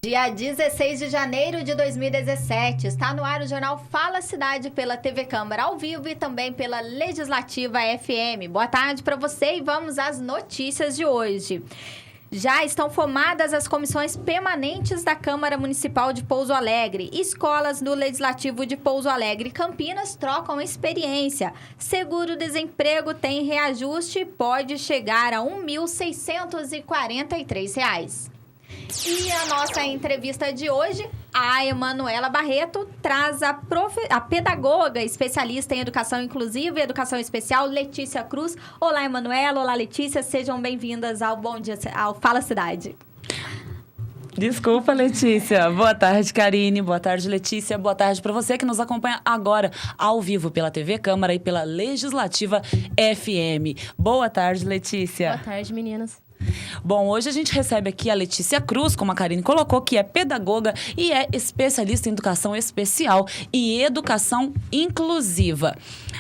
Dia 16 de janeiro de 2017, está no ar o jornal Fala Cidade pela TV Câmara ao vivo e também pela Legislativa FM. Boa tarde para você e vamos às notícias de hoje. Já estão formadas as comissões permanentes da Câmara Municipal de Pouso Alegre. Escolas do Legislativo de Pouso Alegre e Campinas trocam experiência. Seguro-desemprego tem reajuste e pode chegar a R$ 1.643. E a nossa entrevista de hoje, a Emanuela Barreto, traz a pedagoga especialista em educação inclusiva e educação especial, Letícia Cruz. Olá, Emanuela. Olá, Letícia. Sejam bem-vindas ao Bom Dia, ao Fala Cidade. Desculpa, Letícia. Boa tarde, Karine. Boa tarde, Letícia. Boa tarde para você que nos acompanha agora ao vivo pela TV Câmara e pela Legislativa FM. Boa tarde, Letícia. Boa tarde, meninas. Bom, hoje a gente recebe aqui a Letícia Cruz, como a Karine colocou, que é pedagoga e é especialista em educação especial e educação inclusiva.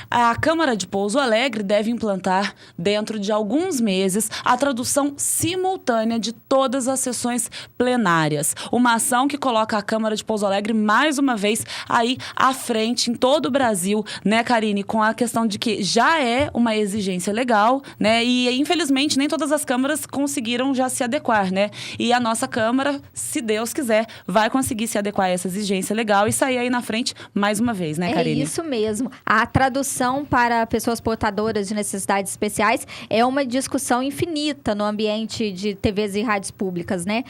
A Câmara de Pouso Alegre deve implantar, dentro de alguns meses, a tradução simultânea de todas as sessões plenárias. Uma ação que coloca a Câmara de Pouso Alegre, mais uma vez, aí à frente em todo o Brasil, né, Karine? Com a questão de que já é uma exigência legal, né? E, infelizmente, nem todas as câmaras conseguiram já se adequar, né? E a nossa Câmara, se Deus quiser, vai conseguir se adequar a essa exigência legal e sair aí na frente mais uma vez, né, Karine? É isso mesmo. A tradução para pessoas portadoras de necessidades especiais é uma discussão infinita no ambiente de TVs e rádios públicas, né?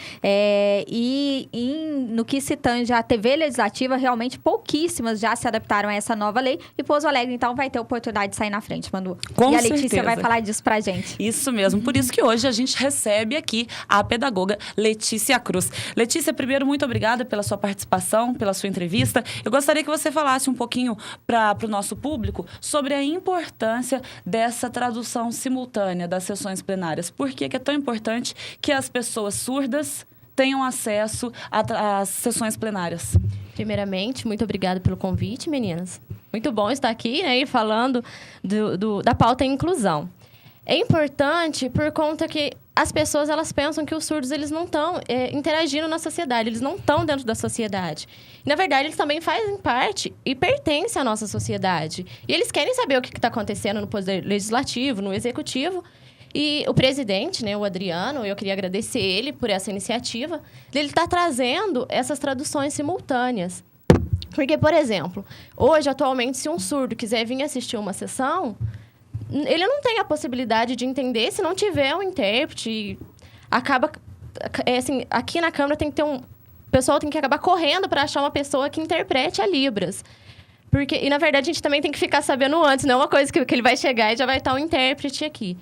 No que se tange à TV legislativa, realmente pouquíssimas já se adaptaram a essa nova lei e Pouso Alegre, então, vai ter a oportunidade de sair na frente, Manu. Com e a certeza. Letícia vai falar disso pra gente. Isso mesmo. Por isso que hoje a gente recebe aqui a pedagoga Letícia Cruz. Letícia, primeiro, muito obrigada pela sua participação, pela sua entrevista. Eu gostaria que você falasse um pouquinho para o nosso público sobre a importância dessa tradução simultânea das sessões plenárias. Por que é tão importante que as pessoas surdas tenham acesso às sessões plenárias? Primeiramente, muito obrigada pelo convite, meninas. Muito bom estar aqui, né, falando da pauta em inclusão. É importante por conta que as pessoas, elas pensam que os surdos, eles não estão interagindo na sociedade, eles não estão dentro da sociedade. E, na verdade, eles também fazem parte e pertencem à nossa sociedade. E eles querem saber o que está acontecendo no Poder Legislativo, no Executivo. E o presidente, né, o Adriano, eu queria agradecer ele por essa iniciativa, ele está trazendo essas traduções simultâneas. Porque, por exemplo, hoje, atualmente, se um surdo quiser vir assistir uma sessão, ele não tem a possibilidade de entender se não tiver um intérprete. Acaba, assim, aqui na Câmara tem que ter o pessoal tem que acabar correndo para achar uma pessoa que interprete a Libras. E, na verdade, a gente também tem que ficar sabendo antes. Não é uma coisa que ele vai chegar e já vai estar um intérprete aqui.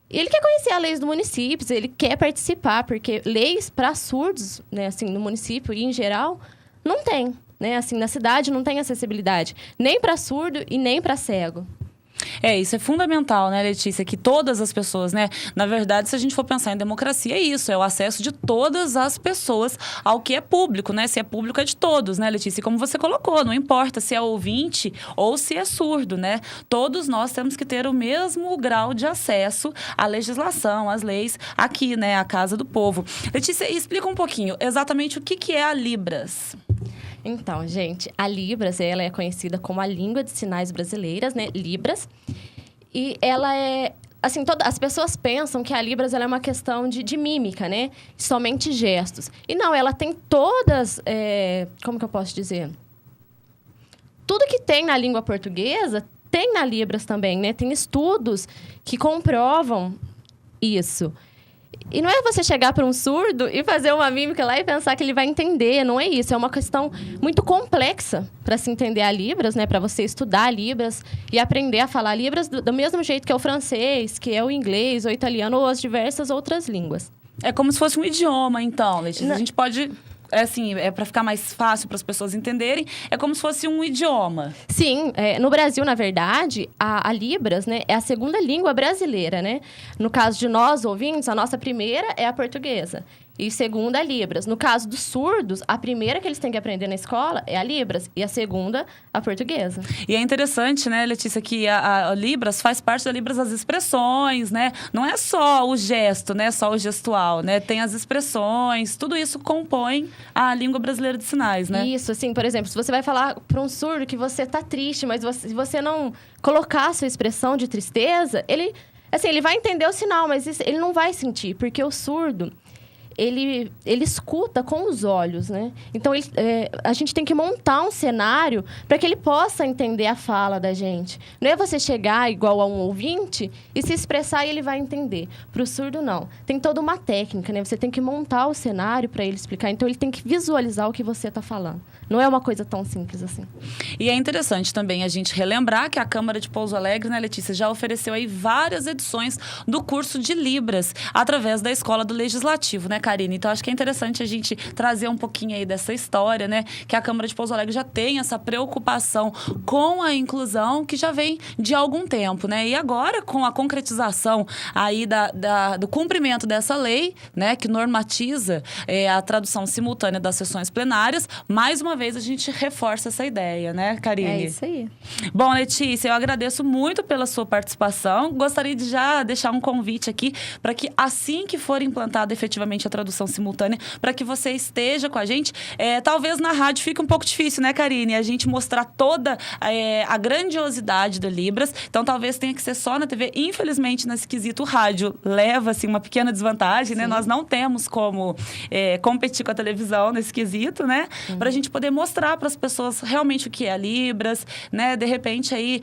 E ele quer conhecer as leis do município, ele quer participar, porque leis para surdos, né, assim, no município e em geral, não tem. Né? Assim, na cidade não tem acessibilidade. Nem para surdo e nem para cego. Isso é fundamental, né, Letícia? Que todas as pessoas, né? Na verdade, se a gente for pensar em democracia, é isso. É o acesso de todas as pessoas ao que é público, né? Se é público, é de todos, né, Letícia? E como você colocou, não importa se é ouvinte ou se é surdo, né? Todos nós temos que ter o mesmo grau de acesso à legislação, às leis, aqui, né? A Casa do Povo. Letícia, explica um pouquinho exatamente o que é a Libras. Então, gente, a Libras, ela é conhecida como a língua de sinais brasileiras, né? Libras. E ela é... Assim, as pessoas pensam que a Libras ela é uma questão de mímica, né? Somente gestos. E não, ela tem todas... como que eu posso dizer? Tudo que tem na língua portuguesa tem na Libras também, né? Tem estudos que comprovam isso. E não é você chegar para um surdo e fazer uma mímica lá e pensar que ele vai entender. Não é isso. É uma questão muito complexa para se entender a Libras, né? Para você estudar Libras e aprender a falar Libras do mesmo jeito que é o francês, que é o inglês, ou italiano, ou as diversas outras línguas. É como se fosse um idioma, então, Letícia. A gente pode... para ficar mais fácil para as pessoas entenderem, é como se fosse um idioma. Sim, no Brasil, na verdade, a Libras, né, é a segunda língua brasileira, né? No caso de nós, ouvintes, a nossa primeira é a portuguesa. E segunda é Libras. No caso dos surdos, a primeira que eles têm que aprender na escola é a Libras. E a segunda, a portuguesa. E é interessante, né, Letícia, que a Libras faz parte da Libras as expressões, né? Não é só o gesto, né? Só o gestual, né? Tem as expressões, tudo isso compõe a língua brasileira de sinais, né? Isso, assim, por exemplo, se você vai falar para um surdo que você tá triste, mas se você não colocar a sua expressão de tristeza, ele vai entender o sinal, mas ele não vai sentir, porque o surdo, ele escuta com os olhos, né? Então, a gente tem que montar um cenário para que ele possa entender a fala da gente. Não é você chegar igual a um ouvinte e se expressar e ele vai entender. Para o surdo, não. Tem toda uma técnica, né? Você tem que montar o cenário para ele explicar. Então, ele tem que visualizar o que você está falando. Não é uma coisa tão simples assim. E é interessante também a gente relembrar que a Câmara de Pouso Alegre, né, Letícia, já ofereceu aí várias edições do curso de Libras através da Escola do Legislativo, né, Karine? Então, acho que é interessante a gente trazer um pouquinho aí dessa história, né? Que a Câmara de Pouso Alegre já tem essa preocupação com a inclusão que já vem de algum tempo, né? E agora, com a concretização aí do cumprimento dessa lei, né? Que normatiza a tradução simultânea das sessões plenárias, mais uma vez a gente reforça essa ideia, né, Karine? É isso aí. Bom, Letícia, eu agradeço muito pela sua participação. Gostaria de já deixar um convite aqui para que assim que for implantada efetivamente a tradução simultânea, para que você esteja com a gente. Talvez na rádio fique um pouco difícil, né, Karine? A gente mostrar toda a grandiosidade do Libras. Então, talvez tenha que ser só na TV. Infelizmente, nesse quesito, o rádio leva, assim, uma pequena desvantagem, né? Nós não temos como competir com a televisão nesse quesito, né? Para a gente poder mostrar para as pessoas realmente o que é a Libras, né? De repente, aí,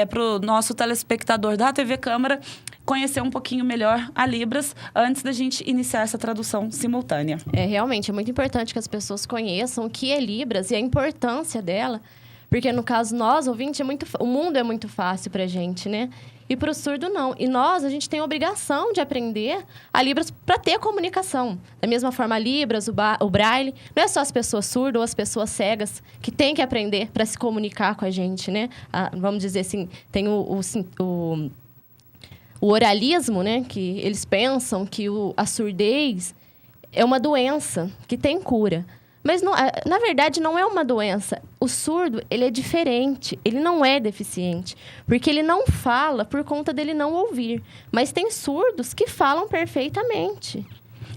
para o nosso telespectador da TV Câmara conhecer um pouquinho melhor a Libras antes da gente iniciar essa tradução simultânea. Realmente, é muito importante que as pessoas conheçam o que é Libras e a importância dela, porque no caso, nós, ouvintes, o mundo é muito fácil pra gente, né? E pro surdo, não. E a gente tem a obrigação de aprender a Libras para ter comunicação. Da mesma forma, a Libras, o Braille, não é só as pessoas surdas ou as pessoas cegas que têm que aprender para se comunicar com a gente, né? Vamos dizer assim, tem o oralismo, né? Que eles pensam que a surdez é uma doença que tem cura. Mas, na verdade, não é uma doença. O surdo, ele é diferente. Ele não é deficiente. Porque ele não fala por conta dele não ouvir. Mas tem surdos que falam perfeitamente.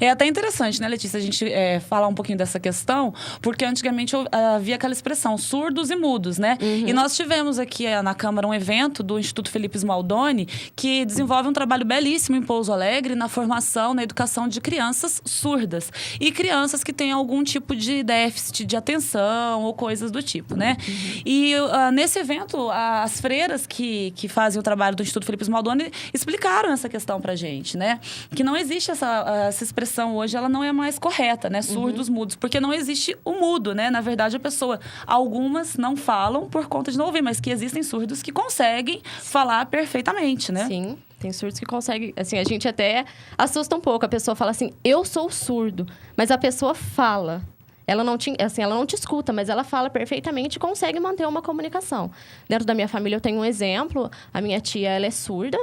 É até interessante, né, Letícia, a gente falar um pouquinho dessa questão, porque antigamente havia aquela expressão, surdos e mudos, né? E nós tivemos aqui na Câmara um evento do Instituto Felipe Smaldoni, que desenvolve um trabalho belíssimo em Pouso Alegre, na formação, na educação de crianças surdas. E crianças que têm algum tipo de déficit de atenção ou coisas do tipo, né? E nesse evento, as freiras que fazem o trabalho do Instituto Felipe Smaldoni explicaram essa questão pra gente, né? Que não existe essa expressão hoje, ela não é mais correta, né? Surdos, mudos, porque não existe o mudo, né? Na verdade, algumas não falam por conta de não ouvir, mas que existem surdos que conseguem falar perfeitamente, né? Sim, tem surdos que conseguem, assim, a gente até assusta um pouco, a pessoa fala assim, eu sou surdo, mas a pessoa fala. Ela não te escuta, mas ela fala perfeitamente e consegue manter uma comunicação. Dentro da minha família, eu tenho um exemplo, a minha tia, ela é surda,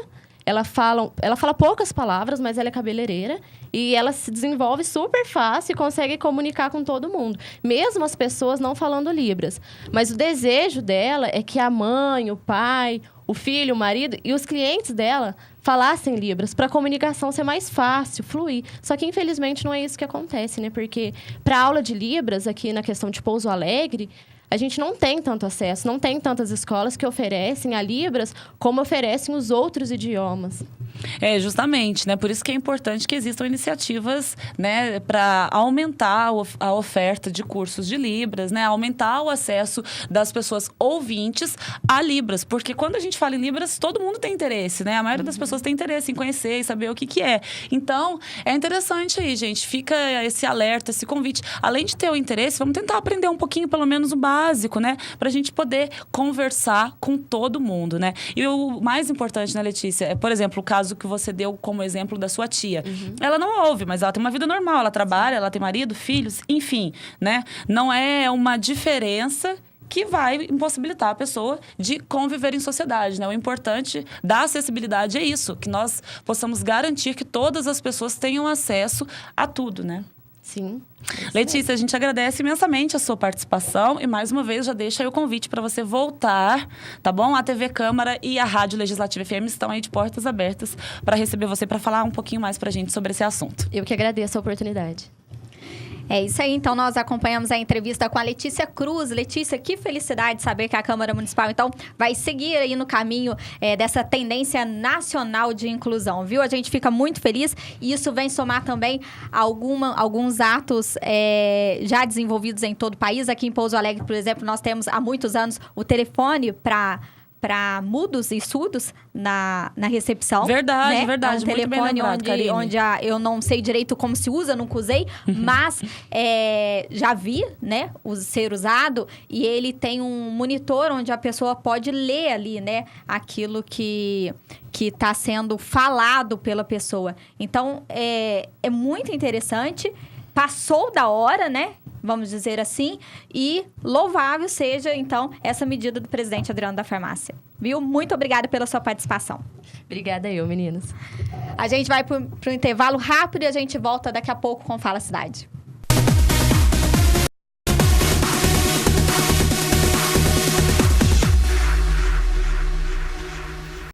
ela fala poucas palavras, mas ela é cabeleireira. E ela se desenvolve super fácil e consegue comunicar com todo mundo. Mesmo as pessoas não falando Libras. Mas o desejo dela é que a mãe, o pai, o filho, o marido e os clientes dela falassem Libras para a comunicação ser mais fácil, fluir. Só que, infelizmente, não é isso que acontece, né? Porque para aula de Libras, aqui na questão de Pouso Alegre, a gente não tem tanto acesso, não tem tantas escolas que oferecem a Libras como oferecem os outros idiomas. Justamente, né? Por isso que é importante que existam iniciativas, né, para aumentar a oferta de cursos de Libras, né? Aumentar o acesso das pessoas ouvintes a Libras, porque quando a gente fala em Libras, todo mundo tem interesse, né? A maioria das pessoas tem interesse em conhecer e saber o que é. Então, é interessante aí, gente. Fica esse alerta, esse convite. Além de ter o interesse, vamos tentar aprender um pouquinho, pelo menos o básico, né? Pra gente poder conversar com todo mundo, né? E o mais importante, né, Letícia, é, por exemplo, o caso que você deu como exemplo da sua tia. Ela não ouve, mas ela tem uma vida normal. Ela trabalha, ela tem marido, filhos, enfim, né? Não é uma diferença que vai impossibilitar a pessoa de conviver em sociedade, né? O importante da acessibilidade é isso, que nós possamos garantir que todas as pessoas tenham acesso a tudo, né? Sim. Letícia, a gente agradece imensamente a sua participação e, mais uma vez, já deixa aí o convite para você voltar, tá bom? A TV Câmara e a Rádio Legislativa FM estão aí de portas abertas para receber você, para falar um pouquinho mais para a gente sobre esse assunto. Eu que agradeço a oportunidade. É isso aí, então nós acompanhamos a entrevista com a Letícia Cruz. Letícia, que felicidade saber que a Câmara Municipal, então, vai seguir aí no caminho dessa tendência nacional de inclusão, viu? A gente fica muito feliz e isso vem somar também alguns atos já desenvolvidos em todo o país. Aqui em Pouso Alegre, por exemplo, nós temos há muitos anos o telefone para mudos e surdos na recepção. Verdade, né? verdade. É um telefone muito bem lembrado, onde eu não sei direito como se usa, nunca usei, mas já vi, né, ser usado, e ele tem um monitor onde a pessoa pode ler ali, né, aquilo que está sendo falado pela pessoa. Então, é muito interessante. Passou da hora, né? Vamos dizer assim. E louvável seja, então, essa medida do presidente Adriano da Farmácia. Viu? Muito obrigada pela sua participação. Obrigada eu, meninas. A gente vai para o intervalo rápido e a gente volta daqui a pouco com Fala Cidade.